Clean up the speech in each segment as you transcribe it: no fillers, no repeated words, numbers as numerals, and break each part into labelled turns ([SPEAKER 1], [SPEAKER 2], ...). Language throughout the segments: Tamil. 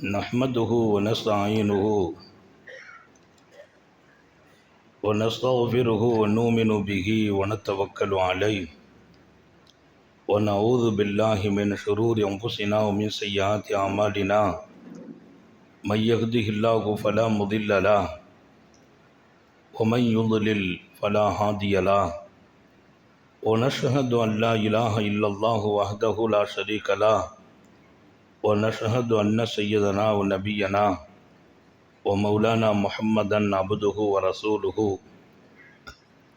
[SPEAKER 1] نحمده ونستعينه ونستغفره ونؤمن به ونتوكل عليه ونعوذ بالله من شرور أنفسنا ومن سيئات أعمالنا من يهده الله فلا مضل له ومن يضلل فلا هادي له ونشهد أن لا إله إلا الله وحده لا شريك له ونشهد أن سيدنا ونبينا ومولانا محمدا عبده ورسوله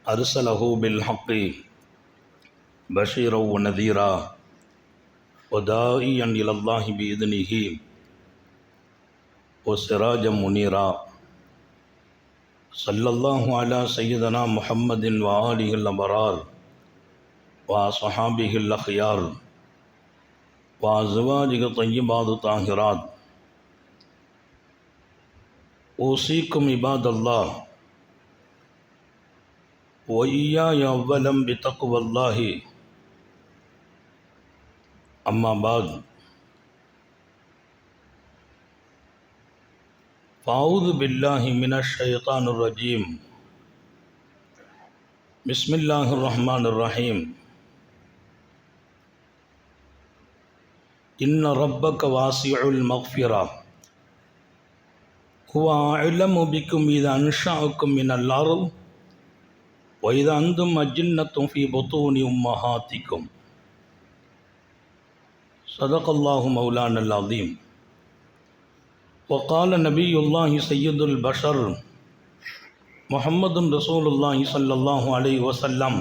[SPEAKER 1] أرسله بالحق بشيرا ونذيرا وداعيا إلى الله بإذنه وسراجا منيرا صلى الله على سيدنا محمد وآله الأبرار وصحابه الأخيار وأزواجه الطيبات الطاهرات أوصيكم عباد الله وإياي أولا بتقوى الله أما بعد فأعوذ بالله من الشيطان الرجيم بسم الله الرحمن الرحيم إن ربك واسع المغفرة هو أعلم بكم إذا أنشأكم من الأرض وإذا أنتم أجنة في بطون أمهاتكم صدق الله مولانا العظيم وقال نبي الله سيد البشر محمد رسول الله صلى الله عليه وسلم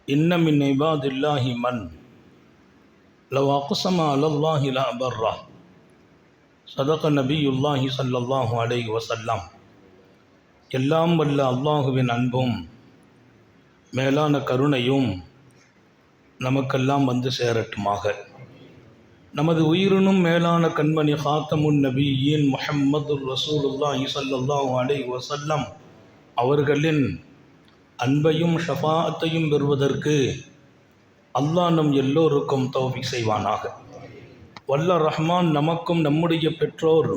[SPEAKER 1] إن من عباد الله من لو أقسم على الله لأبره صدق نبي الله صلى الله عليه وسلم எல்லாம் வல்ல அல்லாஹுவின் அன்பும் மேலான கருணையும் நமக்கெல்லாம் வந்து சேரட்டுமாக. நமது உயிரினும் மேலான கண்மணி ஹாத்தமுன் நபியின் முஹம்மது ரசூலுல்லாஹி ஸல்லல்லாஹு அலைஹி வஸல்லம் அவர்களின் அன்பையும் ஷஃபாஅத்தையும் பெறுவதற்கு அல்லாஹ் நம் எல்லோருக்கும் தௌஃபீக் செய்வானாக. வல்ல ரஹ்மான் நமக்கும் நம்முடைய பெற்றோர்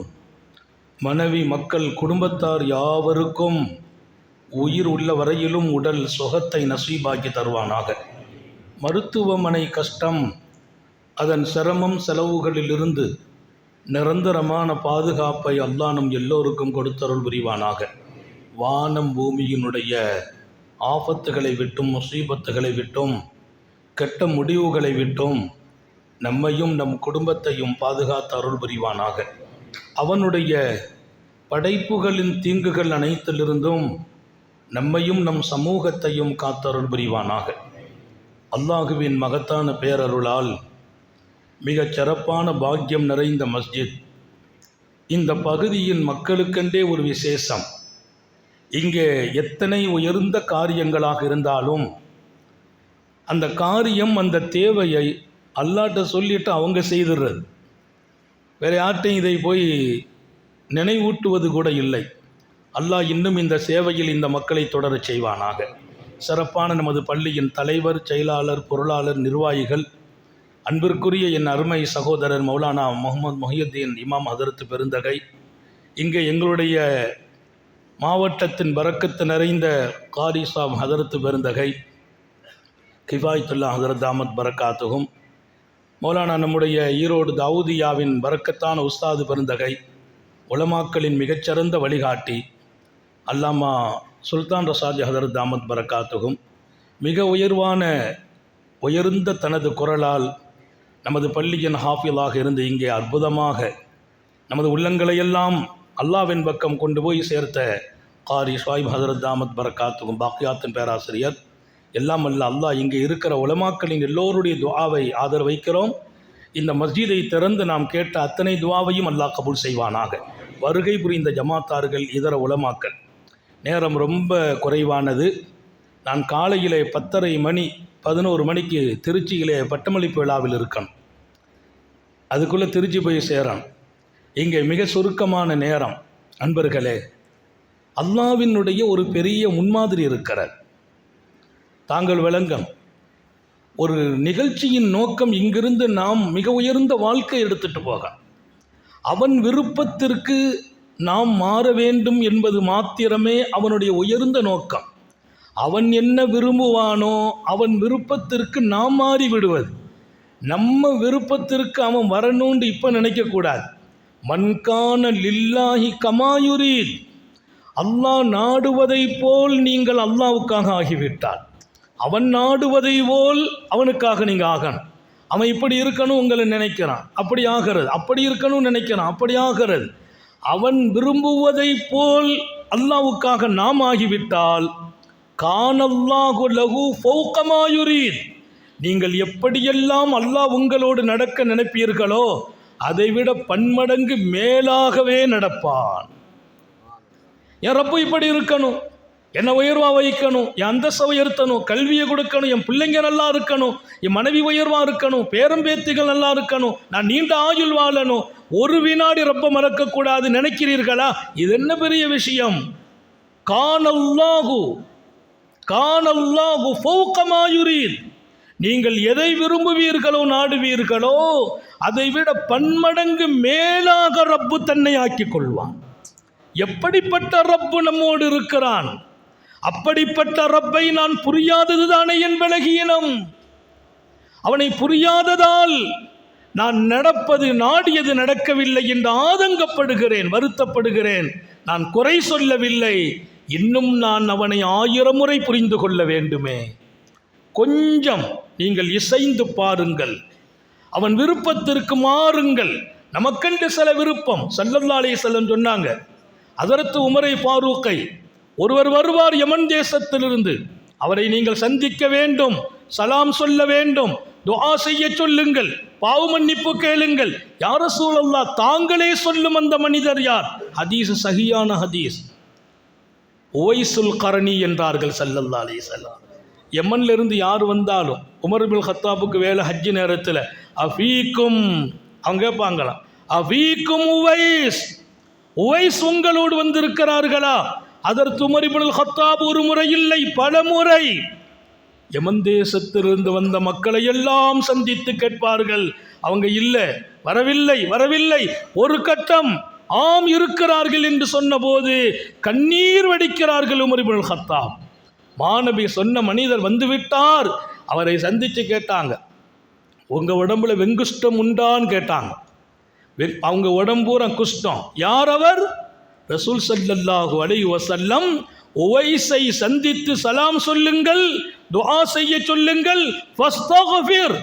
[SPEAKER 1] மனைவி மக்கள் குடும்பத்தார் யாவருக்கும் உயிர் உள்ள வரையிலும் உடல் சுகத்தை நசீபாக்கி தருவானாக. மருத்துவமனை கஷ்டம் அதன் சிரமம் செலவுகளிலிருந்து நிரந்தரமான பாதுகாப்பை அல்லாஹ் நம் எல்லோருக்கும் கொடுத்தருள் புரிவானாக. வானம் பூமியினுடைய ஆபத்துகளை விட்டும் முசீபத்துகளை விட்டும் கெட்ட முடிவுகளை விட்டும் நம்மையும் நம் குடும்பத்தையும் பாதுகாத்து அருள் புரிவானாக. அவனுடைய படைப்புகளின் தீங்குகள் அனைத்திலிருந்தும் நம்மையும் நம் சமூகத்தையும் காத்தருள் புரிவானாக. அல்லாஹுவின் மகத்தான பேரருளால் மிகச் சிறப்பான பாக்கியம் நிறைந்த மஸ்ஜித் இந்த பகுதியின் மக்களுக்கென்றே ஒரு விசேஷம். இங்கே எத்தனை உயர்ந்த காரியங்களாக இருந்தாலும் அந்த காரியம் அந்த தேவையை அல்லாஹ்ட்ட சொல்லிட்டு அவங்க செய்துடுறது. வேறு யார்ட்டையும் இதை போய் நினைவூட்டுவது கூட இல்லை. அல்லாஹ் இன்னும் இந்த சேவையில் இந்த மக்களை தொடரச் செய்வானாக. சிறப்பான நமது பள்ளியின் தலைவர், செயலாளர், பொருளாளர், நிர்வாகிகள், அன்பிற்குரிய என் அருமை சகோதரர் மௌலானா முகமது முஹியுத்தீன் இமாம் ஹதரத் பெருந்தகை, இங்கே எங்களுடைய மாவட்டத்தின் பரக்கத்து நிறைந்த காரி சாப் ஹதரத் பெருந்தகை, கிஃபாயத்துல்லா ஹதரத் தாமத் பரக்காத்துகும், மௌலானா நம்முடைய ஈரோடு தாவூதியாவின் பரக்கத்தான உஸ்தாது பெருந்தகை, உலமாக்களின் மிகச்சிறந்த வழிகாட்டி அல்லாமா சுல்தான் ரசாஜ் ஹதரத் தாமத் பரக்காத்துகும், மிக உயர்ந்த தனது குரலால் நமது பள்ளியின் ஹாஃபிலாக இருந்து இங்கே அற்புதமாக நமது உள்ளங்களையெல்லாம் அல்லாவின் பக்கம் கொண்டு போய் சேர்த்த காரி ஷாயிப் ஹதரத் தாமத் பரக்காத்துகும் பாக்கியாத்தின் பேராசிரியர், எல்லாம் அல்ல அல்லாஹ் இங்கே இருக்கிற உலமாக்களின் எல்லோருடைய துஆவை ஆதரவு வைக்கிறோம். இந்த மஸ்ஜிதை திறந்து நாம் கேட்ட அத்தனை துஆவையும் அல்லாஹ் கபூல் செய்வானாக. வருகை புரிந்த ஜமாத்தார்கள், இதர உலமாக்கள், நேரம் ரொம்ப குறைவானது. நான் காலையிலே 11 மணிக்கு திருச்சியிலே பட்டமளிப்பு விழாவில் இருக்கணும். அதுக்குள்ளே திருச்சி போய் சேரணும். இங்கே மிக சுருக்கமான நேரம். அன்பர்களே, அல்லாஹ்வினுடைய ஒரு பெரிய முன்மாதிரி இருக்கிறார். தாங்கள் விளங்கும் ஒரு நிகழ்ச்சியின் நோக்கம் இங்கிருந்து நாம் மிக உயர்ந்த வாழ்க்கை எடுத்துகிட்டு போக, அவன் விருப்பத்திற்கு நாம் மாற வேண்டும் என்பது மாத்திரமே அவனுடைய உயர்ந்த நோக்கம். அவன் என்ன விரும்புவானோ அவன் விருப்பத்திற்கு நாம் மாறி விடுவது. நம்ம விருப்பத்திற்கு அவன் வரணும்னு இப்போ நினைக்கக்கூடாது. மன்கான லில்லாஹி கமாயுரீத், அல்லாஹ் நாடுவதை போல் நீங்கள் அல்லாவுக்காக ஆகிவிட்டால், அவன் நாடுவதை போல் அவனுக்காக நீங்கள் ஆகணும். அவன் இப்படி இருக்கணும் உங்களை நினைக்கிறான், அப்படி ஆகிறது. அப்படி இருக்கணும்னு நினைக்கிறான், அப்படி ஆகிறது. அவன் விரும்புவதை போல் அல்லாவுக்காக நாம் ஆகிவிட்டால் கானல்லாஹு லஹு ஃபௌக மா யுரீத், நீங்கள் எப்படியெல்லாம் அல்லாஹ் உங்களோடு நடக்க நினைப்பீர்களோ அதைவிட பன்மடங்கு மேலாகவே நடப்பான். என் ரப்பு இப்படி இருக்கணும், என்னை உயர்வாக வைக்கணும், என் அந்தஸ்தை உயர்த்தணும், கல்வியை கொடுக்கணும், என் பிள்ளைங்க நல்லா இருக்கணும், என் மனைவி உயர்வாக இருக்கணும், பேரம்பேத்திகள் நல்லா இருக்கணும், நான் நீண்ட ஆயுள் வாழணும், ஒரு வினாடி ரப்ப மறக்கக்கூடாது நினைக்கிறீர்களா? இது என்ன பெரிய விஷயம்? கானல்லாஹு ஃபௌக மா யுரீத், நீங்கள் எதை விரும்புவீர்களோ நாடுவீர்களோ அதைவிட பன்மடங்கு மேலாக ரப்பு தன்னை ஆக்கிக் கொள்வான். எப்படிப்பட்ட ரப்பு நம்மோடு இருக்கிறான்? அப்படிப்பட்ட ரப்பை நான் புரியாததுதானே என் பலகீனம். அவனை புரியாததால் நான் நடப்பது நாடியது நடக்கவில்லை என்று ஆதங்கப்படுகிறேன், வருத்தப்படுகிறேன். நான் குறை சொல்லவில்லை, இன்னும் நான் அவனை 1000 முறை புரிந்து கொள்ள வேண்டுமே. கொஞ்சம் நீங்கள் இசைந்து பாருங்கள், அவன் விருப்பத்திற்கு மாறுங்கள். நமக்கென்று சில விருப்பம். ஸல்லல்லாஹு அலைஹி வஸல்லம் சொன்னாங்க, ஹஜ்ரத் உமரை ஃபாரூக்கை ஒருவர் வருவார் யமன் தேசத்திலிருந்து, அவரை நீங்கள் சந்திக்க வேண்டும், சலாம் சொல்ல வேண்டும், துஆ செய்ய சொல்லுங்கள், பாவ மன்னிப்பு கேளுங்கள். யா ரசூலல்லாஹ், தாங்களே சொல்லும் அந்த மனிதர் யார்? ஹதீஸ் சஹீஹான ஹதீஸ். உவைசுல் கரணி என்றார்கள் ஸல்லல்லாஹு அலைஹி வஸல்லம். யமன்ல இருந்து யார் வந்தாலும் உமர் இப்னு கத்தாபுக்கு வேலை ஹஜ் நேரத்தில் அஃபீக்கும், அவங்க கேட்பாங்களாம், அஃபீக்கும் உவைஸ் உங்களோடு வந்திருக்கிறார்களா? அதற்கு உமர் இப்னு கத்தாப் ஒரு முறை இல்லை, பல முறை யமன் தேசத்திலிருந்து வந்த மக்களை எல்லாம் சந்தித்து கேட்பார்கள். அவங்க இல்லை, வரவில்லை. ஒரு கட்டம் ஆம் இருக்கிறார்கள் என்று சொன்னபோது கண்ணீர் வடிக்கிறார்கள் உமர் இப்னு கத்தாப். மாநபி சொன்ன மனிதர் வந்துவிட்டார். அவரை சந்தித்து கேட்டாங்க, உங்கள் உடம்புல வெங்குஷ்டம் உண்டான்னு கேட்டாங்க. அவங்க உடம்பூரா குஷ்டம். யார் அவர்? ரசூல் ஸல்லல்லாஹு அலைஹி வஸல்லம். உவைஸை சந்தித்து சலாம் சொல்லுங்கள், துஆ செய்ய சொல்லுங்கள், ஃபஸ்தக்ஃபிர்,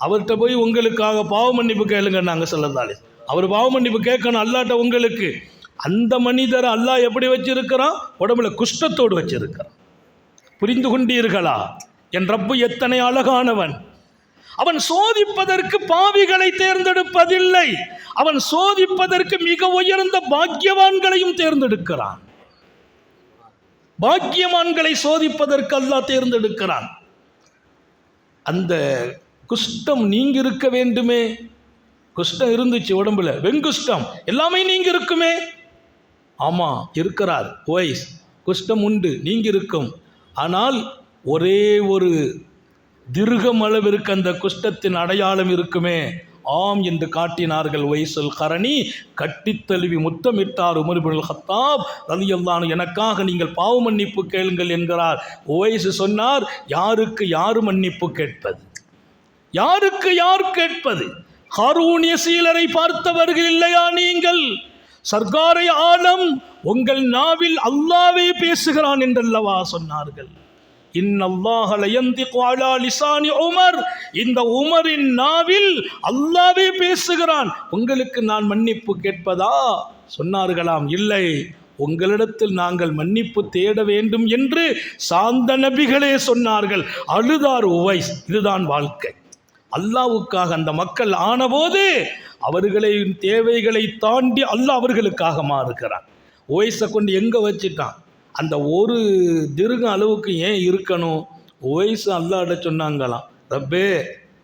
[SPEAKER 1] அவர்கிட்ட போய் உங்களுக்காக பாவ மன்னிப்பு கேளுங்க. நாங்கள் ஸல்லல்லாஹு அலைஹி, அவர் பாவ மன்னிப்பு கேட்கணும் அல்லாஹ்ட்ட உங்களுக்கு. அந்த மனிதரை அல்லாஹ் எப்படி வச்சிருக்கிறான்? உடம்புல குஷ்டத்தோடு வச்சிருக்கிறான். புரிந்து கொண்டீர்களா? என் ரப்பு எத்தனை அழகானவன். அவன் சோதிப்பதற்கு பாவிகளை தேர்ந்தெடுப்பதில்லை, அவன் சோதிப்பதற்கு மிக உயர்ந்த பாக்கியவான்களையும் தேர்ந்தெடுக்கிறான். பாக்கியவான்களை சோதிப்பதற்கு அல்லாஹ் தேர்ந்தெடுக்கிறான். அந்த குஷ்டம் நீங்க இருக்க வேண்டுமே. குஷ்டம் இருந்துச்சு உடம்புல, வெங்குஷ்டம் எல்லாமே நீங்க இருக்குமே. ஆமா இருக்கிறார் உவைஸ், குஷ்டம் உண்டு, நீங்க இருக்கும். ஆனால் ஒரே ஒரு திருகம் அளவிற்கு அந்த குஷ்டத்தின் அடையாளம் இருக்குமே. ஆம் என்று காட்டினார்கள் உவைசுல் கரணி. கட்டித்தழுவி முத்தமிட்டார் உமர் இப்னுல் கத்தாப் ரலியல்லாஹு அன்ஹு. எனக்காக நீங்கள் பாவ மன்னிப்பு கேளுங்கள் என்கிறார். உவைஸ் சொன்னார், யாருக்கு யார் மன்னிப்பு கேட்பது? யாருக்கு யார் கேட்பது? ஹாரூன் யஸீலரை பார்த்தவர்கள் இல்லையா நீங்கள்? சர்க்காரை ஆலம், உங்கள் நாவில் அல்லாஹ்வே பேசுகிறான் என்றல்லவா சொன்னார்கள். இன்னல்லாஹ லயந்திகு அலா லிசானி உமர், இந்த உமரின் நாவில் அல்லாஹ்வே பேசுகிறான். உங்களுக்கு நான் மன்னிப்பு கேட்பதா? சொன்னார்களாம், இல்லை, உங்களிடத்தில் நாங்கள் மன்னிப்பு தேட வேண்டும் என்று சாந்த நபிகளே சொன்னார்கள். அழுதார் உவைஸ். இதுதான் வாழ்க்கை. அல்லாஹ்வுக்காக அந்த மக்கள் ஆனபோது அவர்களின் தேவைகளை தாண்டி அல்லாஹ் அவர்களுக்காக மாறுகிறான். உவைஸை கொண்டு எங்கே வச்சிட்டான்? அந்த ஒரு திருகம் அளவுக்கு ஏன் இருக்கணும்? உவைஸ் அல்லாஹ்ட்ட சொன்னாங்களாம், ரப்பே,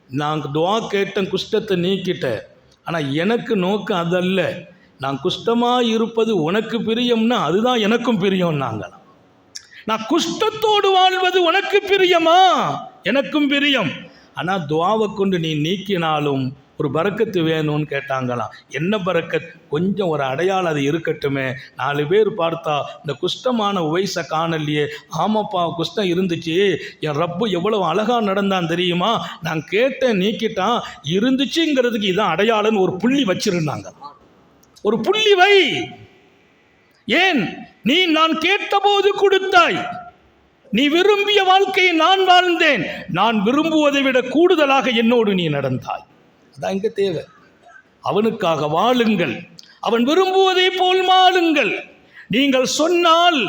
[SPEAKER 1] நான் துஆ கேட்டேன், குஷ்டத்தை நீக்கிட்டேன், ஆனால் எனக்கு நோக்கம் அதல்ல, நான் குஷ்டமாக இருப்பது உனக்கு பிரியம்னா அதுதான் எனக்கும் பிரியம்னாங்களாம். நான் குஷ்டத்தோடு வாழ்வது உனக்கு பிரியமா? எனக்கும் பிரியம். ஆனால் துஆவை கொண்டு நீ நீக்கினாலும் ஒரு பரக்கத்து வேணும்னு கேட்டாங்களாம். என்ன பரக்கத்? கொஞ்சம் ஒரு அடையாளம் அது இருக்கட்டுமே, 4 பேர் பார்த்தா இந்த குஷ்டமான உவைசை காணலையே. ஆமாப்பா குஷ்டம் இருந்துச்சு, என் ரப்பு எவ்வளவு அழகாக நடந்தான் தெரியுமா, நான் கேட்டேன் நீக்கிட்டான், இருந்துச்சுங்கிறதுக்கு இதான் அடையாளம்னு ஒரு புள்ளி வச்சிருந்தாங்க. ஒரு புள்ளி வை. ஏன்? நீ நான் கேட்டபோது கொடுத்தாய், நீ விரும்பிய வாழ்க்கையை நான் வாழ்ந்தேன், நான் விரும்புவதை விட கூடுதலாக என்னோடு நீ நடந்தாய். அதான் இங்க தேவை. அவனுக்காக வாழுங்கள், அவன் விரும்புவதை போல் வாழுங்கள். நீங்கள் சொன்னால்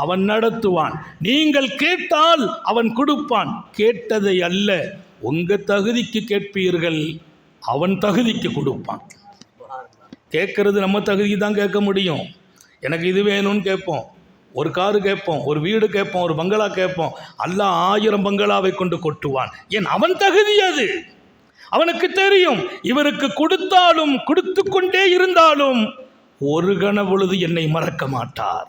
[SPEAKER 1] அவன் நடத்துவான், நீங்கள் கேட்டால் அவன் கொடுப்பான். கேட்டதை அல்ல, உங்க தகுதிக்கு கேட்பீர்கள், அவன் தகுதிக்கு கொடுப்பான். கேட்கறது நம்ம தகுதிக்கு தான் கேட்க முடியும். எனக்கு இது வேணும்னு கேட்போம், ஒரு காரு கேட்போம், ஒரு வீடு கேட்போம், ஒரு பங்களா கேட்போம். அல்லாஹ் 1000 பங்களாவை கொண்டு கொட்டுவான். ஏன்? அவன் தகுதி அது. அவனுக்கு தெரியும், இவருக்கு கொடுத்தாலும் கொடுத்து கொண்டே இருந்தாலும் ஒரு கண பொழுது என்னை மறக்க மாட்டார்.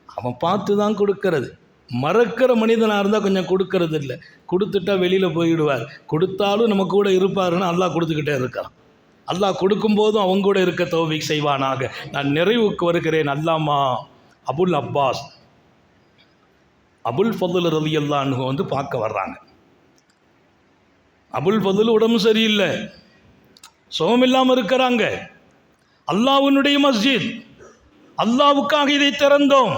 [SPEAKER 1] அவன் பார்த்து தான் கொடுக்கறது. மறக்கிற மனிதனாக இருந்தால் கொஞ்சம் கொடுக்கறது இல்லை, கொடுத்துட்டா வெளியில் போயிடுவார். கொடுத்தாலும் நம்ம கூட இருப்பாருன்னு அல்லாஹ் கொடுத்துக்கிட்டே இருக்கான். அல்லாஹ் கொடுக்கும்போதும் அவங்க கூட இருக்க தௌஃபீக் செய்வானாக. நான் நிறைவுக்கு வருகிறேன். அல்லாமா அபுல் அப்பாஸ் அபுல் ஃபதுல் ரலியல்லாஹு அன்ஹு வந்து பார்க்க வர்றாங்க. அபுல் ஃபதுல் உடம்பு சரியில்லை, சுகம் இல்லாமல் இருக்கிறாங்க. அல்லாஹ்வுடைய மஸ்ஜித், அல்லாஹ்வுக்காக இதை திறந்தோம்.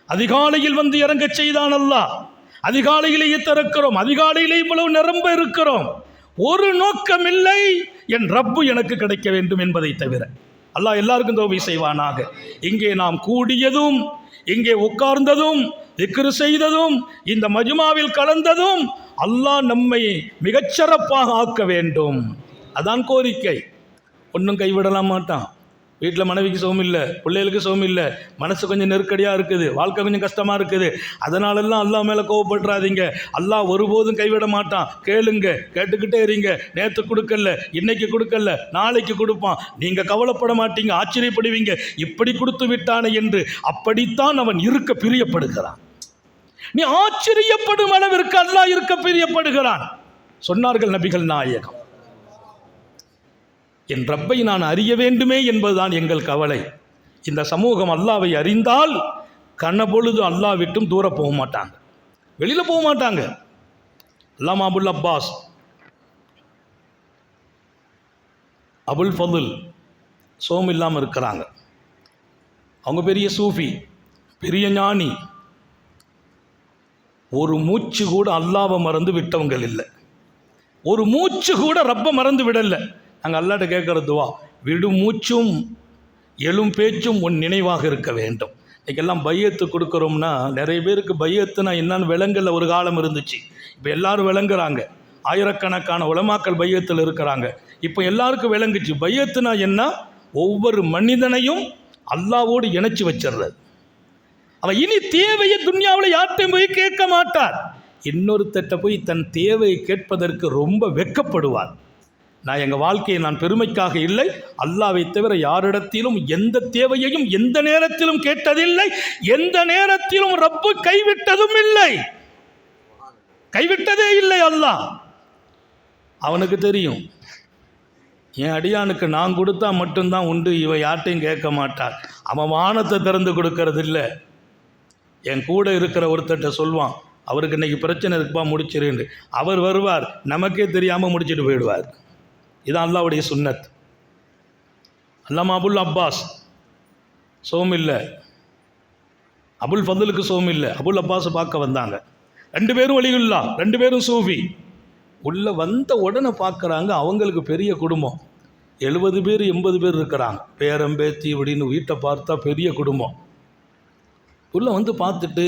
[SPEAKER 1] அதிகாலையில் வந்து இறங்க செய்தான் அல்லாஹ். அதிகாலையிலேயே திறக்கிறோம், அதிகாலையிலே இவ்வளவு நிரம்ப இருக்கிறோம். ஒரு நோக்கம் இல்லை, என் ரப்பு எனக்கு கிடைக்க வேண்டும் என்பதை தவிர. அல்லாஹ் எல்லாருக்கும் தௌஃபீக் செய்வானாக. இங்கே நாம் கூடியதும், இங்கே உட்கார்ந்ததும், திக்ரு செய்ததும், இந்த மஜ்மாவில் கலந்ததும் அல்லாஹ் நம்மை மிகச்சிறப்பாக ஆக்க வேண்டும். அதான் கோரிக்கை. ஒன்றும் கைவிடலாம் மாட்டான். வீட்டில் மனைவிக்கு சுகம் இல்லை, பிள்ளைகளுக்கு சுகம் இல்லை, மனசு கொஞ்சம் நெருக்கடியாக இருக்குது, வாழ்க்கை கொஞ்சம் கஷ்டமாக இருக்குது, அதனாலெல்லாம் அல்லாஹ் மேலே கோவப்படுறாதீங்க. அல்லாஹ் ஒருபோதும் கைவிட மாட்டான். கேளுங்க, கேட்டுக்கிட்டே இருங்க. நேற்று கொடுக்கல, இன்னைக்கு கொடுக்கல, நாளைக்கு கொடுப்பான். நீங்கள் கவலைப்பட மாட்டீங்க, ஆச்சரியப்படுவீங்க, இப்படி கொடுத்து விட்டானே என்று. அப்படித்தான் அவன் இருக்க பிரியப்படுகிறான். நீ ஆச்சரியப்படும் அளவிற்கு அல்லாஹ் இருக்க பிரியப்படுகிறான். சொன்னார்கள் நபிகள் நாயகம், என் ரப்பை நான் அறிய வேண்டுமே என்பதுதான் எங்கள் கவலை. இந்த சமூகம் அல்லாவை அறிந்தால் கண்ணபொழுது அல்லாஹ் விட்டும் தூர போக மாட்டாங்க, வெளியில் போக மாட்டாங்க. அல்லாமா அபுல் அப்பாஸ் அபுல் ஃபதுல் சோம் இல்லாமல் இருக்கிறாங்க. அவங்க பெரிய சூஃபி, பெரிய ஞானி. ஒரு மூச்சு கூட அல்லாவை மறந்து விட்டவங்கள் இல்லை, ஒரு மூச்சு கூட ரப்பை மறந்து விடலை. நாங்கள் அல்லாட்ட கேட்குற துவா, விடும் மூச்சும் எழும் பேச்சும் உன் நினைவாக இருக்க வேண்டும். இன்றைக்கெல்லாம் பையத்து கொடுக்குறோம்னா, நிறைய பேருக்கு பையத்துனா என்னன்னு விளங்கல. ஒரு காலம் இருந்துச்சு, இப்போ எல்லாரும் விளங்குறாங்க. ஆயிரக்கணக்கான உலமாக்கள் பையத்தில் இருக்கிறாங்க. இப்போ எல்லாருக்கும் விளங்குச்சு பையத்துனா என்ன. ஒவ்வொரு மனிதனையும் அல்லாவோடு இணைச்சி வச்சிடுறது. அவன் இனி தேவையை துன்யாவில் யார்ட்டையும் போய் கேட்க மாட்டார். இன்னொருத்தட்ட போய் தன் தேவையை கேட்பதற்கு ரொம்ப வெட்கப்படுவார். நான் எங்கள் வாழ்க்கையை நான் பெருமைக்காக இல்லை, அல்லாவை தவிர யாரிடத்திலும் எந்த தேவையையும் எந்த நேரத்திலும் கேட்டதில்லை, எந்த நேரத்திலும் ரப்பு கைவிட்டதும் இல்லை, கைவிட்டதே இல்லை. அல்லாஹ் அவனுக்கு தெரியும், என் அடியானுக்கு நான் கொடுத்தா மட்டும்தான் உண்டு, இவ யார்ட்டையும் கேட்க மாட்டார். அவன் வானத்தை திறந்து கொடுக்கறது இல்லை. என் கூட இருக்கிற ஒருத்தட்ட சொல்வான், அவருக்கு இன்னைக்கு பிரச்சனை இருக்குப்பா முடிச்சிருன்னு. அவர் வருவார், நமக்கே தெரியாமல் முடிச்சுட்டு போயிடுவார். இதான் அல்லாவுடைய சுன்னத். அல்லாமா அபுல் அப்பாஸ் சோம் இல்லை, அபுல் ஃபதுலுக்கு சோம் இல்லை. அபுல் அப்பாஸ் பார்க்க வந்தாங்க. 2 பேரும் வலியுல்லா, 2 பேரும் சூஃபி. உள்ளே வந்த உடனே பார்க்குறாங்க, அவங்களுக்கு பெரிய குடும்பம், 70 பேர் 80 பேர் இருக்கிறாங்க, பேரம்பேத்தி இப்படின்னு. வீட்டை பார்த்தா பெரிய குடும்பம். உள்ளே வந்து பார்த்துட்டு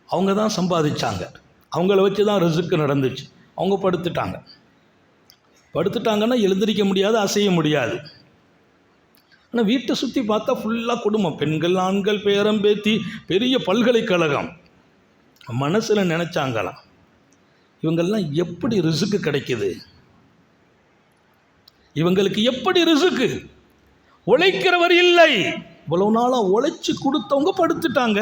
[SPEAKER 1] அவங்க தான் சம்பாதிச்சாங்க, அவங்கள வச்சு தான் ரிஸ்க்கு நடந்துச்சு. அவங்க படுத்துட்டாங்கன்னா எழுந்திரிக்க முடியாது, அசைய முடியாது. ஆனால் வீட்டை சுற்றி பார்த்தா ஃபுல்லாக குடும்பம், பெண்கள், ஆண்கள், பேரம்பேத்தி, பெரிய பல்கலைக்கழகம். மனசில் நினச்சாங்களாம், இவங்கெல்லாம் எப்படி ரிஸ்க்கு கிடைக்குது, இவங்களுக்கு எப்படி ரிஸ்க்கு. உழைக்கிறவர் இல்லை, இவ்வளவு நாளாக உழைச்சி கொடுத்தவங்க படுத்துட்டாங்க.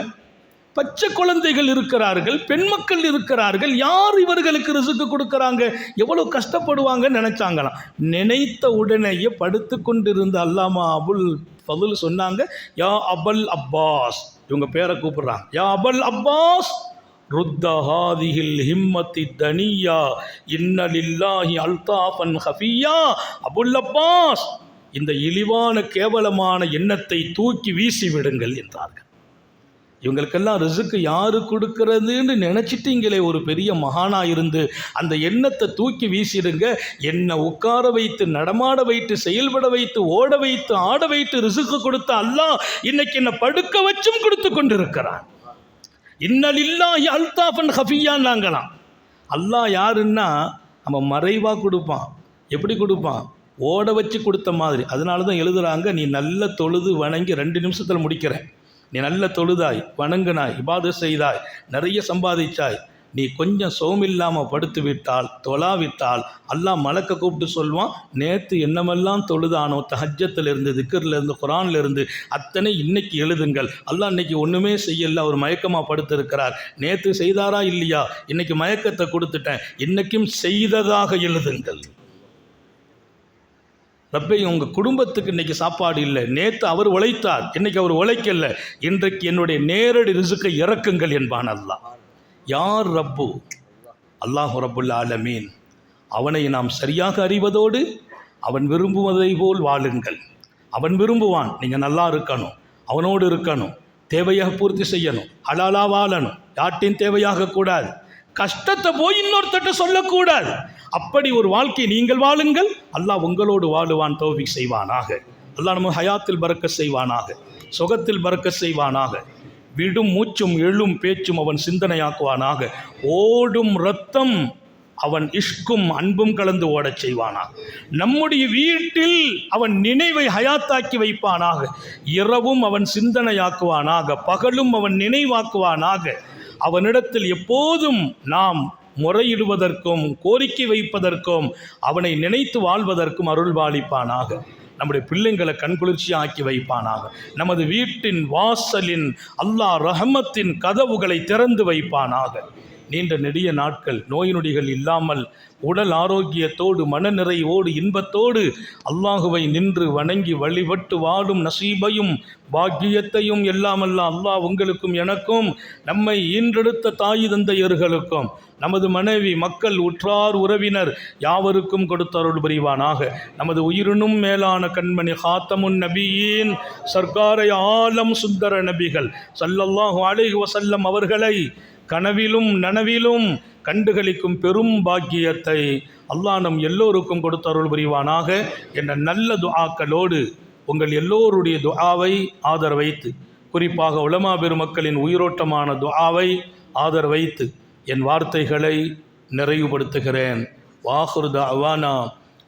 [SPEAKER 1] பச்சை குழந்தைகள் இருக்கிறார்கள், பெண் மக்கள் இருக்கிறார்கள். யார் இவர்களுக்கு ரிசுக்கு கொடுக்குறாங்க? எவ்வளோ கஷ்டப்படுவாங்கன்னு நினைச்சாங்களாம். நினைத்த உடனேயே படுத்து கொண்டிருந்த அல்லாமா அபுல் ஃபதுல் சொன்னாங்க, யா அபல் அப்பாஸ், இவங்க பேரை கூப்பிடுறாங்க, யா அபல் அப்பாஸ் ருத்த ஹாதிஹில் ஹிம்மத்தி தனியா இன்னலில்லாஹி அல்தாஃபன் ஹஃபியா. அபுல் அப்பாஸ், இந்த இழிவான கேவலமான எண்ணத்தை தூக்கி வீசி விடுங்கள் என்றார்கள். இவங்களுக்கெல்லாம் ரிசுக்கு யாரு கொடுக்கறதுன்னு நினச்சிட்டீங்களே, ஒரு பெரிய மகானா இருந்து அந்த எண்ணத்தை தூக்கி வீசிடுங்க. என்னை உட்கார வைத்து, நடமாட வைத்து, செயல்பட வைத்து, ஓட வைத்து, ஆட வைத்து ரிசுக்கு கொடுத்த அல்லாஹ் இன்னைக்கு என்னை படுக்க வச்சும் கொடுத்து கொண்டிருக்கிறான். இன்னலில்லாஹி அல்தாஃபன் ஹஃபியான்னாங்களாம். அல்லாஹ் யாருன்னா நம்ம மறைவாக கொடுப்பான். எப்படி கொடுப்பான்? ஓட வச்சு கொடுத்த மாதிரி. அதனால தான் எழுதுகிறாங்க, நீ நல்ல தொழுது வணங்கி 2 நிமிஷத்தில் முடிக்கிறேன். நீ நல்ல தொழுதாய், வணங்கினாய், இபாதத் செய்தாய், நிறைய சம்பாதிச்சாய், நீ கொஞ்சம் சோமில்லாமல் படுத்து விட்டால், தொழாவிட்டால் அல்லாஹ் மலக்க கூப்பிட்டு சொல்வான், நேற்று என்னமெல்லாம் தொழுதானோ, தஹஜ்ஜத்திலிருந்து, திக்ரிலிருந்து, குரான்லேருந்து அத்தனை இன்னைக்கு எழுதுங்கள். அல்லாஹ் இன்னைக்கு ஒன்றுமே செய்யல, அவர் மயக்கமாக படுத்திருக்கிறார். நேற்று செய்தாரா இல்லையா? இன்னைக்கு மயக்கத்தை கொடுத்துட்டேன், இன்னைக்கும் செய்ததாக எழுதுங்கள். ரப்பை, உங்கள் குடும்பத்துக்கு இன்றைக்கி சாப்பாடு இல்லை, நேற்று அவர் உழைத்தார், இன்றைக்கி அவர் உழைக்கல, இன்றைக்கு என்னுடைய நேரடி ரிசுக்கை இறக்குங்கள் என்பான் அல்லாஹ். யார் ரப்பு? அல்லாஹ் ரப்புல் ஆலமீன். அவனை நாம் சரியாக அறிவதோடு அவன் விரும்புவதை போல் வாழுங்கள். அவன் விரும்புவான், நீங்கள் நல்லா இருக்கணும், அவனோடு இருக்கணும், தேவையாக பூர்த்தி செய்யணும், ஹலாலா வாழணும், யார்ட்டையும் தேவையாக கூடாது, கஷ்டத்தை போய் இன்னொருத்தட்ட சொல்லக்கூடாது. அப்படி ஒரு வாழ்க்கை நீங்கள் வாழுங்கள், அல்லாஹ் உங்களோடு வாழுவான். தௌஃபீக் செய்வானாக. அல்லாஹ் நம்ம ஹயாத்தில் பரக்கத் செய்வானாக, சுகத்தில் பரக்கத் செய்வானாக. விடும் மூச்சும் எழும் பேச்சும் அவன் சிந்தனையாக்குவானாக. ஓடும் இரத்தம் அவன் இஷ்கும் அன்பும் கலந்து ஓடச் செய்வானாக. நம்முடைய வீட்டில் அவன் நினைவை ஹயாத்தாக்கி வைப்பானாக. இரவும் அவன் சிந்தனையாக்குவானாக, பகலும் அவன் நினைவாக்குவானாக. அவனிடத்தில் எப்போதும் நாம் முறையிடுவதற்கும் கோரிக்கை வைப்பதற்கும் அவனை நினைத்து வாழ்வதற்கும் அருள் பாலிப்பானாக. நம்முடைய பிள்ளைங்களை கண்குளிர்ச்சி ஆக்கி வைப்பானாக. நமது வீட்டின் வாசலின் அல்லாஹ் ரஹமத்தின் கதவுகளை திறந்து வைப்பானாக. நீண்ட நெடிய நாட்கள் நோய் நொடிகள் இல்லாமல் உடல் ஆரோக்கியத்தோடு மனநிறைவோடு இன்பத்தோடு அல்லாஹுவை நின்று வணங்கி வழிபட்டு வாழும் நசீபையும் பாக்கியத்தையும் எல்லாமல்ல அல்லாஹ் உங்களுக்கும் எனக்கும், நம்மை ஈன்றெடுத்த தாய் தந்தையர்களுக்கும், நமது மனைவி மக்கள் உற்றார் உறவினர் யாவருக்கும் கொடுத்தருள் புரிவானாக. நமது உயிரினும் மேலான கண்மணி ஹாத்தமுன் நபியின் சர்க்காரை ஆலம் சுந்தர நபிகள் ஸல்லல்லாஹு அலைஹி வஸல்லம் அவர்களை கனவிலும் நனவிலும் கண்டுகளிக்கும் பெரும் பாக்கியத்தை அல்லாஹ் நம் எல்லோருக்கும் கொடுத்தருள் புரிவானாக என்ற நல்ல துஆக்களோடு உங்கள் எல்லோருடைய துஆவை ஆதரவைத்து, குறிப்பாக உலமா பெருமக்களின் உயிரோட்டமான துஆவை ஆதரவைத்து என் வார்த்தைகளை நிறைவுபடுத்துகிறேன். வாஹிரு தஅவானா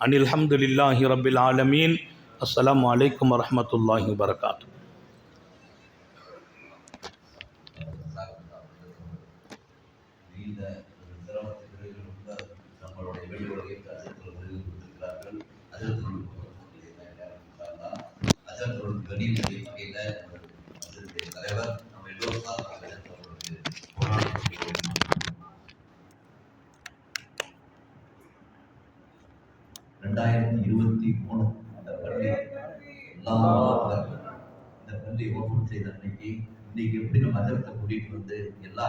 [SPEAKER 1] அனில் ஹம்துலில்லாஹி ரப்பில் ஆலமீன். அஸ்ஸலாமு அலைக்கும் வரஹ்மத்துல்லாஹி வபரகாத்துஹு. நம்மளுடைய வெளியுறவை தலைவர் நம்ம எல்லோரும் 2023 அந்த பள்ளி இந்த பள்ளி ஓபன் செய்த அன்னைக்கு இன்னைக்கு எப்படி நம்ம மதத்தை கூட்டிட்டு வந்து எல்லா